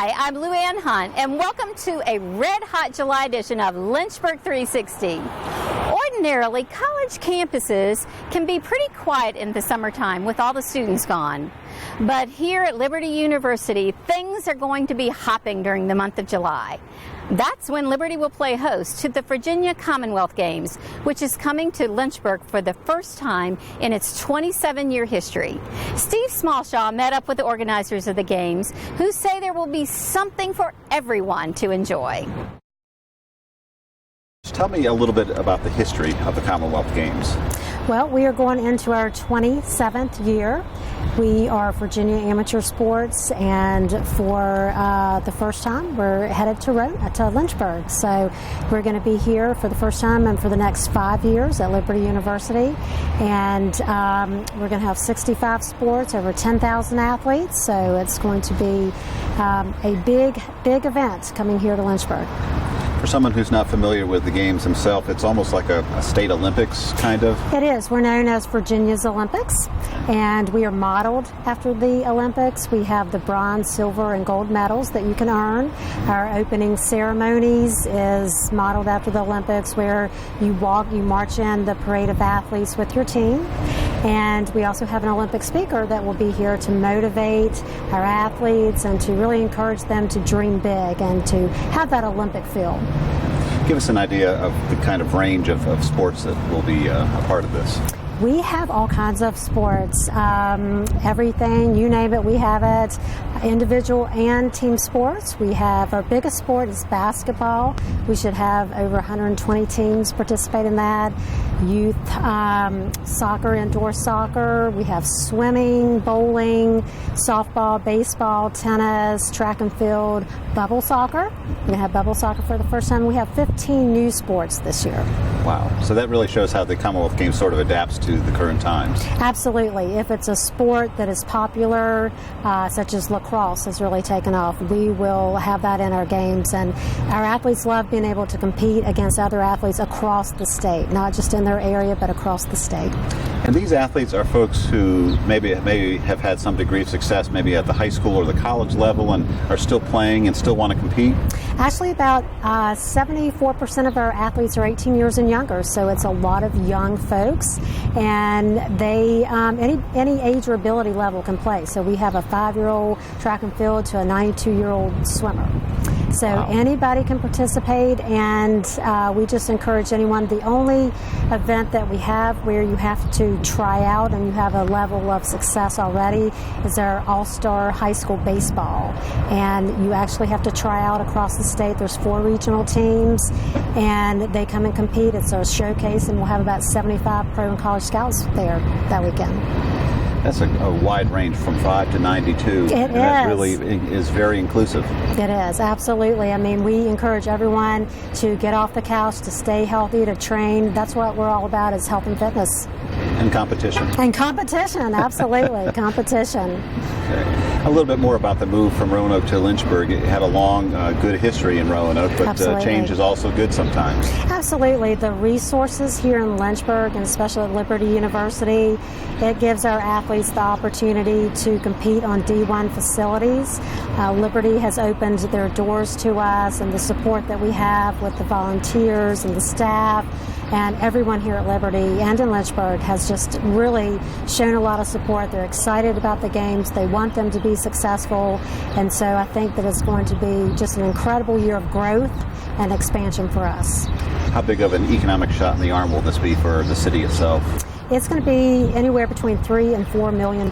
Hi, I'm Lou Ann Hunt, and welcome to a red-hot July edition of Lynchburg 360. Ordinarily, college campuses can be pretty quiet in the summertime with all the students gone. But here at Liberty University, things are going to be hopping during the month of July. That's when Liberty will play host to the Virginia Commonwealth Games, which is coming to Lynchburg for the first time in its 27-year history. Steve Smallshaw met up with the organizers of the Games, who say there will be something for everyone to enjoy. Tell me a little bit about the history of the Commonwealth Games. Well, we are going into our 27th year. We are Virginia Amateur Sports, and for the first time, we're headed to Lynchburg. So we're going to be here for the first time and for the next 5 years at Liberty University. And we're going to have 65 sports, over 10,000 athletes. So it's going to be a big event coming here to Lynchburg. For someone who's not familiar with the Games themselves, it's almost like a state Olympics, kind of. It is. We're known as Virginia's Olympics, and we are modeled after the Olympics. We have the bronze, silver, and gold medals that you can earn. Our opening ceremonies is modeled after the Olympics, where you march in the parade of athletes with your team. And we also have an Olympic speaker that will be here to motivate our athletes and to really encourage them to dream big and to have that Olympic feel. Give us an idea of the kind of range of sports that will be a part of this. We have all kinds of sports, everything, you name it, we have it. Individual and team sports. We have, our biggest sport is basketball. We should have over 120 teams participate in that. Youth soccer, indoor soccer. We have swimming, bowling, softball, baseball, tennis, track and field, bubble soccer. We're going to have bubble soccer for the first time. We have 15 new sports this year. Wow. So that really shows how the Commonwealth Games sort of adapts to the current times. Absolutely. If it's a sport that is popular, such as lacrosse has really taken off, we will have that in our games. And our athletes love being able to compete against other athletes across the state, not just in their area, but across the state. And these athletes are folks who maybe have had some degree of success, maybe at the high school or the college level, and are still playing and still want to compete? Actually, about 74% of our athletes are 18 years and younger, so it's a lot of young folks, and they any age or ability level can play. So we have a 5-year-old track and field to a 92-year-old swimmer. So wow. Anybody can participate, and we just encourage anyone. The only event that we have where you have to try out and you have a level of success already is our All-Star High School Baseball. And you actually have to try out across the state. There's 4 regional teams, and they come and compete. It's a showcase, and we'll have about 75 pro and college scouts there that weekend. That's a wide range from 5 to 92. That really is very inclusive. It is, absolutely. I mean, we encourage everyone to get off the couch, to stay healthy, to train. That's what we're all about, is health and fitness. And competition. And competition, absolutely. Competition. Okay. A little bit more about the move from Roanoke to Lynchburg. It had a long, good history in Roanoke, but change is also good sometimes. Absolutely. The resources here in Lynchburg, and especially at Liberty University, it gives our athletes the opportunity to compete on D1 facilities. Liberty has opened their doors to us, and the support that we have with the volunteers and the staff and everyone here at Liberty and in Lynchburg has just really shown a lot of support. They're excited about the games. They want them to be successful. And so I think that it's going to be just an incredible year of growth and expansion for us. How big of an economic shot in the arm will this be for the city itself? It's going to be anywhere between $3 and $4 million.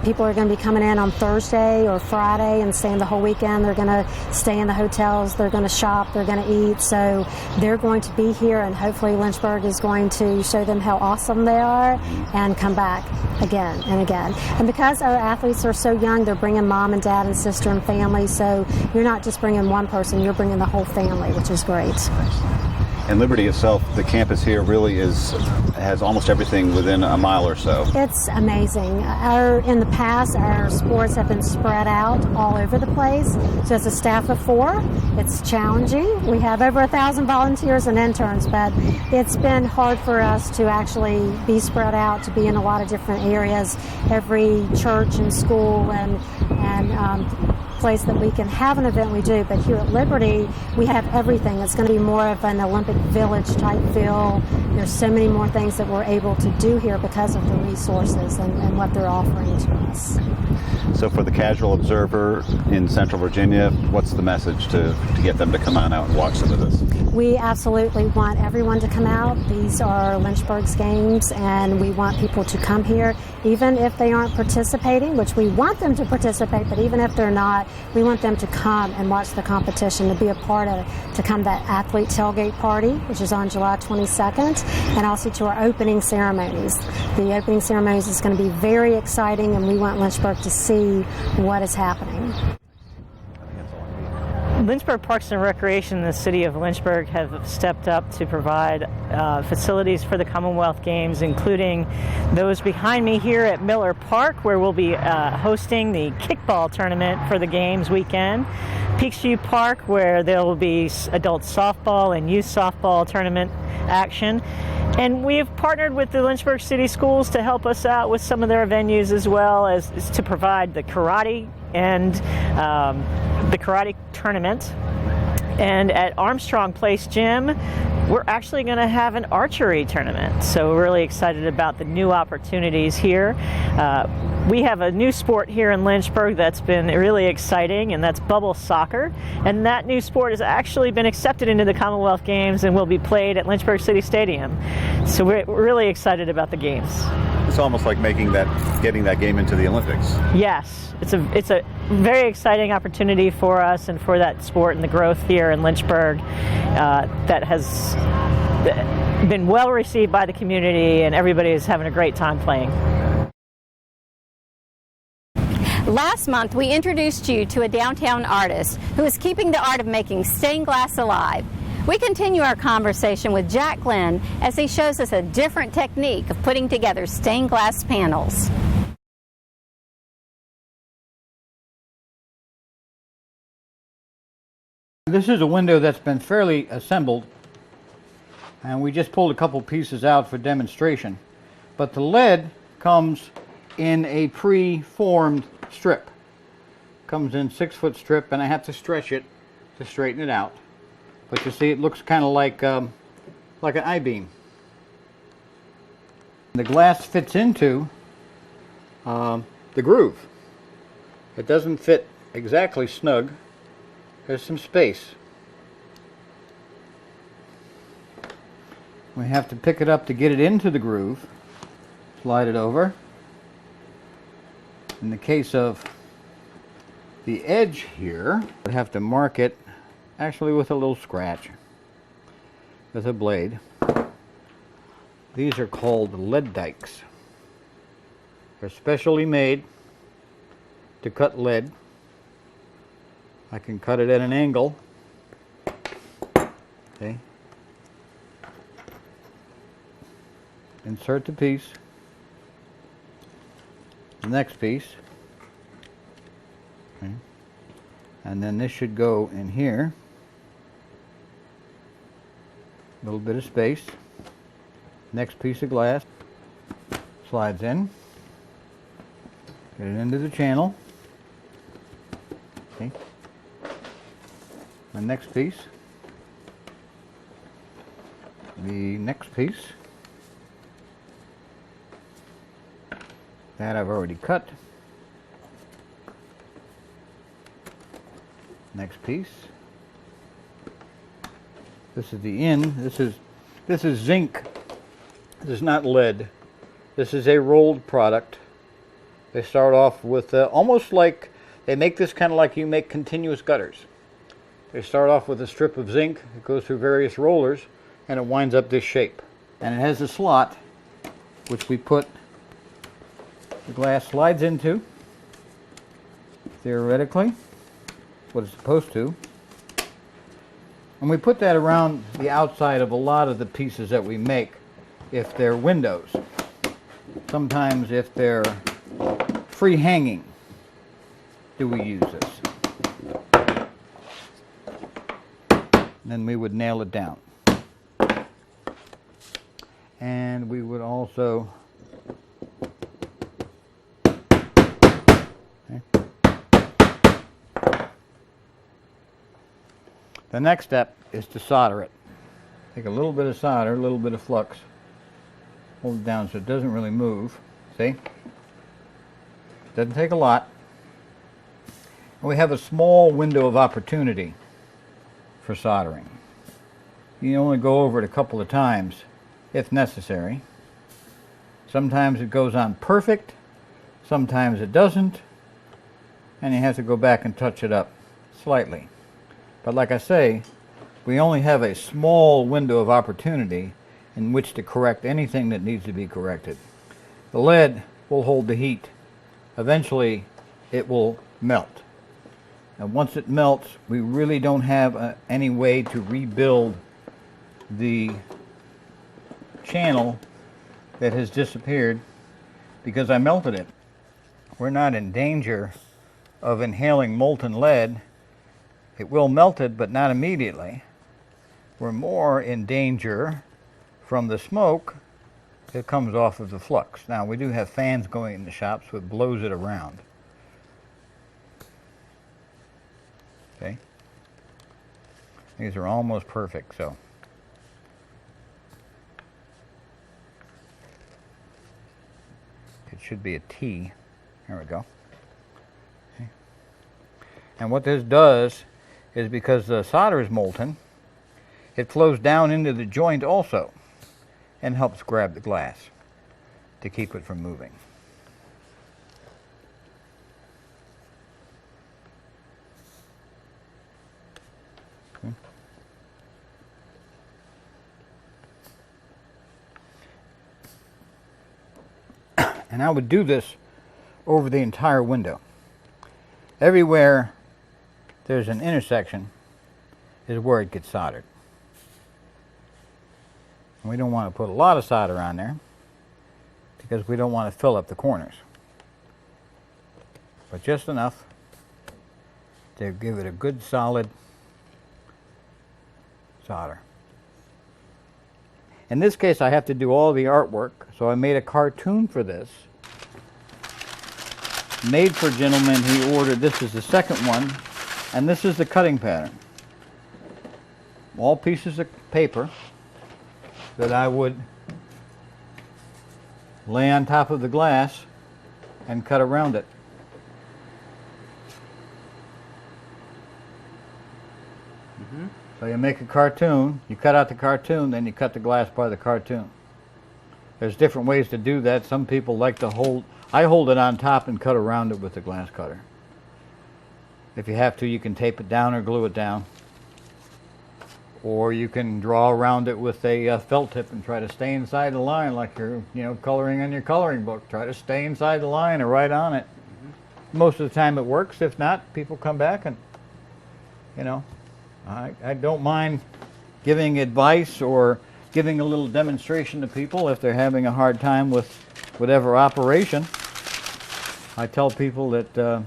People are going to be coming in on Thursday or Friday and staying the whole weekend. They're going to stay in the hotels. They're going to shop. They're going to eat. So they're going to be here, and hopefully Lynchburg is going to show them how awesome they are and come back again and again. And because our athletes are so young, they're bringing mom and dad and sister and family. So you're not just bringing one person, you're bringing the whole family, which is great. And Liberty itself, the campus here really has almost everything within a mile or so. It's amazing. In the past, our sports have been spread out all over the place. So as a staff of 4, it's challenging. We have over 1,000 volunteers and interns, but it's been hard for us to actually be spread out, to be in a lot of different areas. Every church and school and place that we can have an event, we do. But here at Liberty, we have everything. It's going to be more of an Olympic Village type feel. There's so many more things that we're able to do here because of the resources and what they're offering to us. So for the casual observer in Central Virginia, what's the message to get them to come on out and watch some of this? We absolutely want everyone to come out. These are Lynchburg's games, and we want people to come here, even if they aren't participating, which we want them to participate, but even if they're not, we want them to come and watch the competition, to be a part of it, to come to that athlete tailgate party, which is on July 22nd, and also to our opening ceremonies. The opening ceremonies is going to be very exciting, and we want Lynchburg to see what is happening. Lynchburg Parks and Recreation and the City of Lynchburg have stepped up to provide facilities for the Commonwealth Games, including those behind me here at Miller Park, where we'll be hosting the kickball tournament for the Games weekend. Peachview Park, where there will be adult softball and youth softball tournament action. And we have partnered with the Lynchburg City Schools to help us out with some of their venues, as well as to provide the karate and the karate tournament. And at Armstrong Place Gym, we're actually going to have an archery tournament. So we're really excited about the new opportunities here. We have a new sport here in Lynchburg that's been really exciting, and that's bubble soccer. And that new sport has actually been accepted into the Commonwealth Games and will be played at Lynchburg City Stadium. So we're really excited about the games. It's almost like getting that game into the Olympics. Yes, it's a very exciting opportunity for us and for that sport and the growth here in Lynchburg that has been well received by the community, and everybody is having a great time playing. Last month, we introduced you to a downtown artist who is keeping the art of making stained glass alive. We continue our conversation with Jack Glenn as he shows us a different technique of putting together stained glass panels. This is a window that's been fairly assembled, and we just pulled a couple pieces out for demonstration. But the lead comes in a pre-formed strip. Comes in 6-foot strip, and I have to stretch it to straighten it out. But you see, it looks kind of like an I-beam. The glass fits into the groove. It doesn't fit exactly snug. There's some space. We have to pick it up to get it into the groove. Slide it over. In the case of the edge here, I have to mark it actually with a little scratch with a blade. These are called lead dikes. They're specially made to cut lead. I can cut it at an angle. Okay. Insert the piece. The next piece. Okay. And then this should go in here. A little bit of space. Next piece of glass slides in. Get it into the channel. Okay. The next piece. The next piece. That I've already cut. Next piece. This is the end. This is zinc. This is not lead. This is a rolled product. They start off with almost like they make this kind of like you make continuous gutters. They start off with a strip of zinc. It goes through various rollers, and it winds up this shape. And it has a slot, which we put the glass slides into. Theoretically, what it's supposed to. And we put that around the outside of a lot of the pieces that we make if they're windows. Sometimes if they're free hanging, do we use this. Then we would nail it down. And we would also The next step is to solder it. Take a little bit of solder, a little bit of flux, hold it down so it doesn't really move. See? Doesn't take a lot. And we have a small window of opportunity for soldering. You only go over it a couple of times if necessary. Sometimes it goes on perfect, sometimes it doesn't, and you have to go back and touch it up slightly. But like I say, we only have a small window of opportunity in which to correct anything that needs to be corrected. The lead will hold the heat. Eventually, it will melt. And once it melts, we really don't have any way to rebuild the channel that has disappeared because I melted it. We're not in danger of inhaling molten lead. It will melt it, but not immediately. We're more in danger from the smoke that comes off of the flux. Now, we do have fans going in the shop, so it blows it around. Okay? These are almost perfect, so. It should be a T. There we go. Okay. And what this does is, because the solder is molten, it flows down into the joint also and helps grab the glass to keep it from moving. And I would do this over the entire window. Everywhere there's an intersection is where it gets soldered. And we don't want to put a lot of solder on there because we don't want to fill up the corners. But just enough to give it a good solid solder. In this case, I have to do all the artwork, so I made a cartoon for this. Made for a gentleman, he ordered, this is the second one, and this is the cutting pattern. All pieces of paper that I would lay on top of the glass and cut around it. So you make a cartoon, you cut out the cartoon, then you cut the glass by the cartoon. There's different ways to do that. Some people like to hold, I hold it on top and cut around it with the glass cutter. If you have to, you can tape it down or glue it down. Or you can draw around it with a felt tip and try to stay inside the line like you're, coloring on your coloring book. Try to stay inside the line or right on it. Most of the time it works. If not, people come back and, I don't mind giving advice or giving a little demonstration to people if they're having a hard time with whatever operation. I tell people that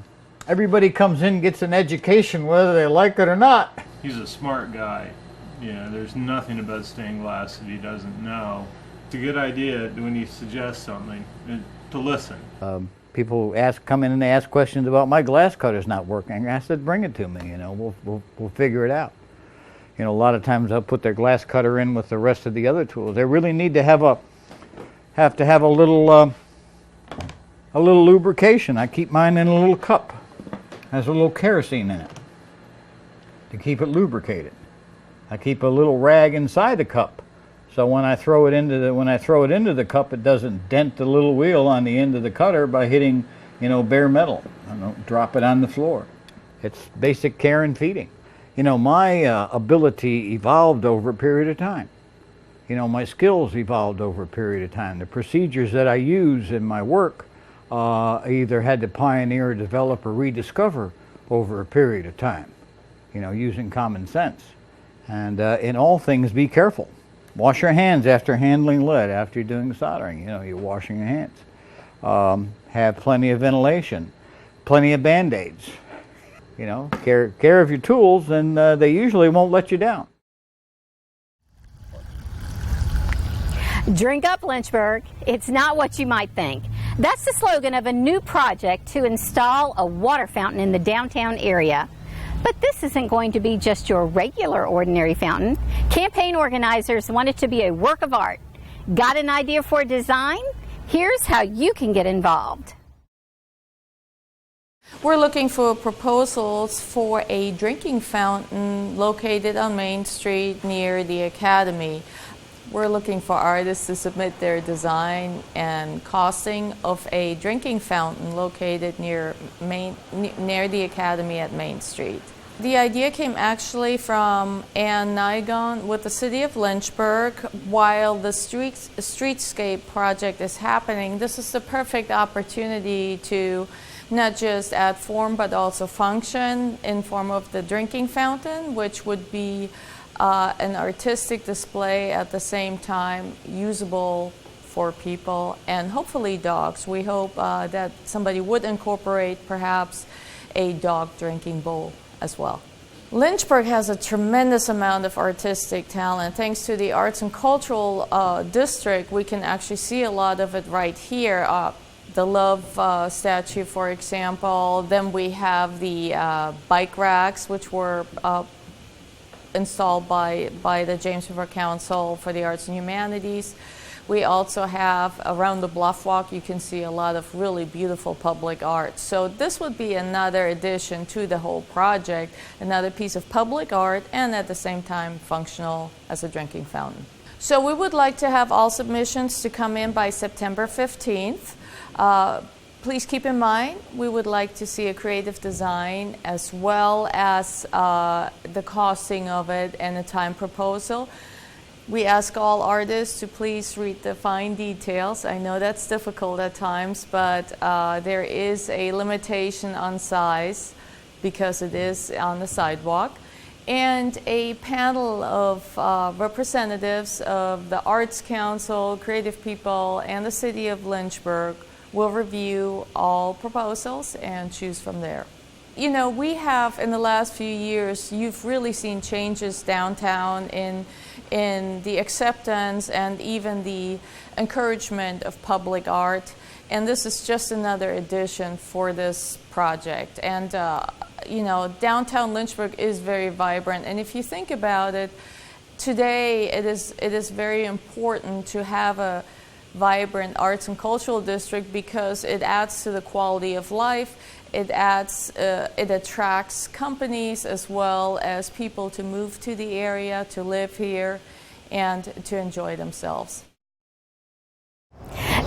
everybody comes in and gets an education whether they like it or not. He's a smart guy. There's nothing about stained glass that he doesn't know. It's a good idea when you suggest something to listen. People come in and they ask questions about my glass cutter's not working. I said, bring it to me. We'll figure it out. A lot of times I'll put their glass cutter in with the rest of the other tools. They really need to have a little lubrication. I keep mine in a little cup. Has a little kerosene in it to keep it lubricated. I keep a little rag inside the cup, so when I throw it into the cup, it doesn't dent the little wheel on the end of the cutter by hitting, bare metal. I don't drop it on the floor. It's basic care and feeding. My ability evolved over a period of time. My skills evolved over a period of time. The procedures that I use in my work I either had to pioneer, develop, or rediscover over a period of time, using common sense. And in all things, be careful. Wash your hands after handling lead, after you're doing soldering. You're washing your hands. Have plenty of ventilation, plenty of Band-Aids. Care of your tools, and they usually won't let you down. Drink up, Lynchburg. It's not what you might think. That's the slogan of a new project to install a water fountain in the downtown area. But this isn't going to be just your regular ordinary fountain. Campaign organizers want it to be a work of art. Got an idea for a design? Here's how you can get involved. We're looking for proposals for a drinking fountain located on Main Street near the Academy. We're looking for artists to submit their design and costing of a drinking fountain located near the Academy at Main Street. The idea came actually from Ann Nigon with the City of Lynchburg. While the streetscape project is happening, this is the perfect opportunity to not just add form but also function in form of the drinking fountain, which would be an artistic display at the same time usable for people and hopefully dogs. We hope that somebody would incorporate perhaps a dog drinking bowl as well. Lynchburg has a tremendous amount of artistic talent. Thanks to the Arts and Cultural District, we can actually see a lot of it right here. The Love statue, for example. Then we have the bike racks, which were installed by the James River Council for the Arts and Humanities. We also have around the Bluff Walk, you can see a lot of really beautiful public art. So this would be another addition to the whole project, another piece of public art and at the same time functional as a drinking fountain. So we would like to have all submissions to come in by September 15th. Please keep in mind, we would like to see a creative design as well as the costing of it and a time proposal. We ask all artists to please read the fine details. I know that's difficult at times, but there is a limitation on size because it is on the sidewalk. And a panel of representatives of the Arts Council, creative people, and the City of Lynchburg will review all proposals and choose from there. You know, we have in the last few years, you've really seen changes downtown in the acceptance and even the encouragement of public art. And this is just another addition for this project. And you know, downtown Lynchburg is very vibrant. And if you think about it, today it is very important to have a vibrant arts and cultural district because it adds to the quality of life. It attracts companies as well as people to move to the area, to live here, and to enjoy themselves.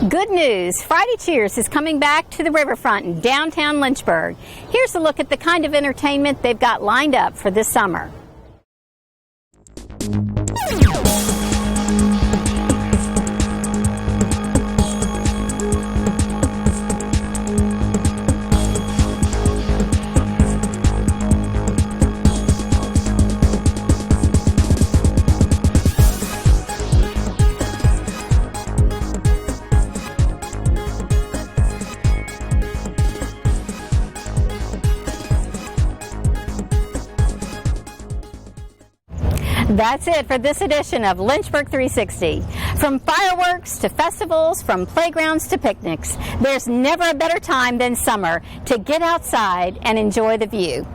Good news! Friday Cheers is coming back to the riverfront in downtown Lynchburg. Here's a look at the kind of entertainment they've got lined up for this summer. That's it for this edition of Lynchburg 360. From fireworks to festivals, from playgrounds to picnics, there's never a better time than summer to get outside and enjoy the view.